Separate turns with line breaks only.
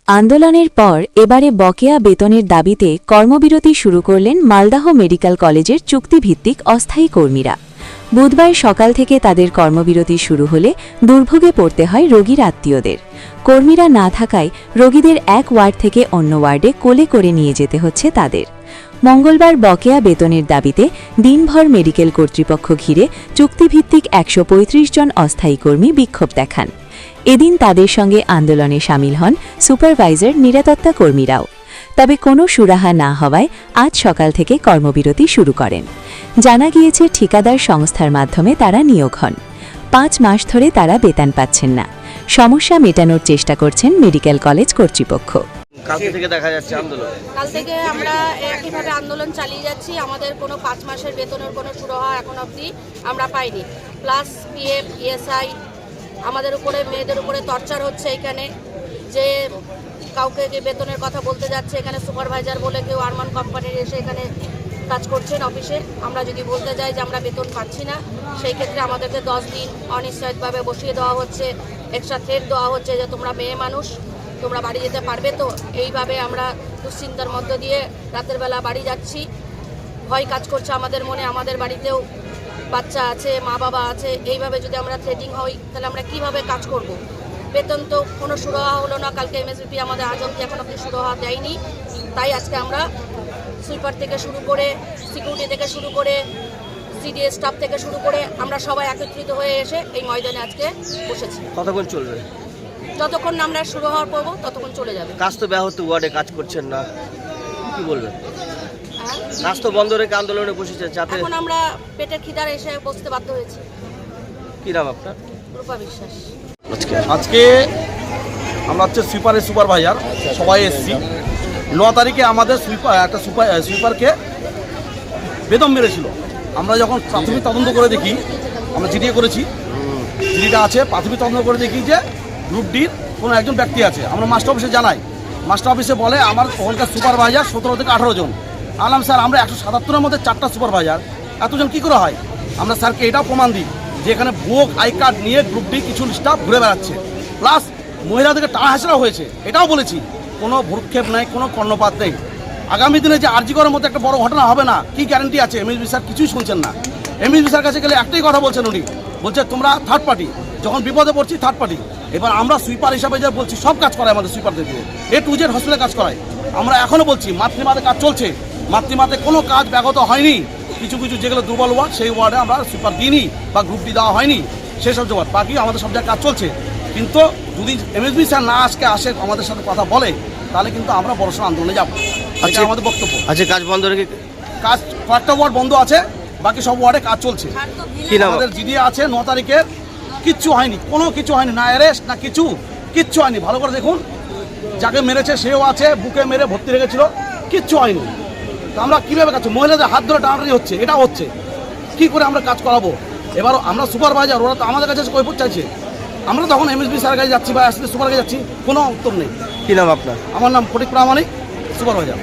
আন্দোলনের পর এবারে বকেয়া বেতনের দাবিতে কর্মবিরতি শুরু করলেন মালদহ মেডিকেল কলেজের চুক্তিভিত্তিক অস্থায়ী কর্মীরা। বুধবার সকাল থেকে তাদের কর্মবিরতি শুরু হলে দুর্ভোগে পড়তে হয় রোগীর আত্মীয়দের। কর্মীরা না থাকায় রোগীদের এক ওয়ার্ড থেকে অন্য ওয়ার্ডে কোলে করে নিয়ে যেতে হচ্ছে তাদের। মঙ্গলবার বকেয়া বেতনের দাবিতে দিনভর মেডিকেল কর্তৃপক্ষ ঘিরে চুক্তিভিত্তিক ১৩৫ জন অস্থায়ী কর্মী বিক্ষোভ দেখান। এদিন তাদের সঙ্গে আন্দোলনে সামিল হন সুপারভাইজার নিরাপত্তা কর্মীরাও। তবে কোনো সুরাহা না হওয়ায় আজ সকাল থেকে কর্মবিরতি শুরু করেন। জানা গিয়েছে ঠিকাদার সংস্থার মাধ্যমে তারা নিয়োগ হন। ৫ মাস ধরে তারা বেতন পাচ্ছেন না। সমস্যা মেটানোর চেষ্টা করছেন মেডিকেল কলেজ কর্তৃপক্ষ।
কাল থেকে দেখা যাচ্ছে আন্দোলন।
কাল থেকে আমরা একইভাবে আন্দোলন চালিয়ে যাচ্ছি। আমাদের কোনো 5 মাসের বেতনের কোনো সুরাহা এখন অবধি আমরা পাইনি। প্লাস পিএফ, ইএসআই, আমাদের উপরে মেয়েদের উপরে টর্চার হচ্ছে। এখানে যে কাউকে যে বেতনের কথা বলতে যাচ্ছে, এখানে সুপারভাইজার বলে কেউ আরমান কোম্পানির এসে এখানে কাজ করছেন অফিসে। আমরা যদি বলতে যাই যে আমরা বেতন পাচ্ছি না, সেই ক্ষেত্রে আমাদেরকে 10 দিন অনিশ্চয়ভাবে বসিয়ে দেওয়া হচ্ছে। এক্সট্রা থ্রেট দেওয়া হচ্ছে যে তোমরা মেয়ে মানুষ, তোমরা বাড়ি যেতে পারবে তো। এইভাবে আমরা দুশ্চিন্তার মধ্য দিয়ে রাতের বেলা বাড়ি যাচ্ছি। ভয় কাজ করছে আমাদের মনে। আমাদের বাড়িতেও বাচ্চা আছে, মা বাবা আছে। এইভাবে যদি আমরা থ্রেটিং হই তাহলে আমরা কিভাবে কাজ করব? বেতন তো কোনো সুরাহা হলো না। কালকে এমএসবিপি আমাদের আজ অবধি এখন অবধি সুরাহা দেয়নি। তাই আজকে আমরা সুইপার থেকে শুরু করে, সিকিউরিটি থেকে শুরু করে, সিডিএস স্টাফ থেকে শুরু করে আমরা সবাই একত্রিত হয়ে এসে এই ময়দানে আজকে বসেছি।
কতক্ষণ চলবে?
যতক্ষণ না আমরা শুরু হওয়ার পড়বো ততক্ষণ চলে যাবে।
কাজ তো ব্যাহত, ওয়ার্ডে কাজ করছেন না, কি বলবেন? কাজ তো বন্ধ রেখে আন্দোলনে বসেছেন, যাতে
এখন আমরা পেটের খিদার এসে বসতে বাধ্য হয়েছি।
কি নাম আপনার?
রূপা বিশ্বাস।
আজকে আমরা হচ্ছে সুপারভাইজার সবাই এসেছি। 9 তারিখে আমাদের সুইপারকে বেদম মেরেছিল। আমরা যখন প্রাথমিক তদন্ত করে দেখি, আমরা জিডিএ করেছি, জিডিটা আছে, প্রাথমিক তদন্ত করে দেখি যে গ্রুপ ডির কোনো একজন ব্যক্তি আছে। আমরা মাস্টার অফিসে জানাই। মাস্টার অফিসে বলে আমার ওখানকার সুপারভাইজার 17 থেকে 18 জন। আলাম স্যার, আমরা 177-এর মধ্যে 4টা সুপারভাইজার, এতজন কী করে হয়? আমরা স্যারকে এটাও প্রমাণ দিই যে এখানে বুক আই কার্ড নিয়ে গ্রুপ ডি কিছু স্টাফ ঘুরে বেড়াচ্ছে, প্লাস মহিলাদেরকে টাকা হাসরা হয়েছে, এটাও বলেছি। কোনো ভ্রুক্ষেপ নেই, কোনো কর্ণপাত নেই। আগামী দিনে যে আরজি করার মধ্যে একটা বড় ঘটনা হবে না, কি গ্যারান্টি আছে? এমএসবি স্যার কিছুই শুনছেন না। এমএসবি স্যার কাছে গেলে একটাই কথা বলছেন উনি, বলছে তোমরা থার্ড পার্টি, যখন বিপদে পড়ছি থার্ড পার্টি। এবার আমরা সুইপার হিসাবে যা বলছি, সব কাজ করায় আমাদের সুইপারদের দিয়ে, A to Z হসপিটালে কাজ করায়। আমরা এখনও বলছি মাতৃমাতে কাজ চলছে, মাতৃমাতে কোনো কাজ ব্যাহত হয়নি। কিছু কিছু যেগুলো দুর্বল ওয়ার্ড, সেই ওয়ার্ডে আমরা সুইপার দিইনি বা গ্রুপ ডি দেওয়া হয়নি, সেসব ওয়ার্ড বাকি আমাদের সব জায়গায় কাজ চলছে। কিন্তু যদি এমএসবি স্যার না আসে আমাদের সাথে কথা বলে, তাহলে কিন্তু আমরা বড়সড় আন্দোলনে যাবো। আচ্ছা, আমাদের বক্তব্য
আচ্ছা, কাজ বন্ধ রেখে
কাজ কয়েকটা ওয়ার্ড বন্ধ আছে, বাকি সব ওয়ার্ডে কাজ চলছে।
কি নাম?
আমাদের জিডিএ আছে 9 তারিখের, কিচ্ছু হয়নি, কোনো কিছু হয়নি, না অ্যারেস্ট না কিচ্ছু হয়নি। ভালো করে দেখুন, যাকে মেরেছে সেও আছে, বুকে মেরে ভর্তি রেখেছিল, কিচ্ছু হয়নি। তো আমরা কীভাবে কাজ? মহিলাদের হাত ধরে টানাটানি হচ্ছে, এটা হচ্ছে, কী করে আমরা কাজ করাবো? এবার আমরা সুপারভাইজার, ওরা তো আমাদের কাছে কৈফিয়ত চাইছে। আমরা তখন এমএসবি স্যারের কাছে যাচ্ছি বা সুপার কাছে যাচ্ছি, কোনো উত্তর নেই।
কি নাম আপনার?
আমার নাম ফটিক প্রামাণিক, সুপারভাইজার।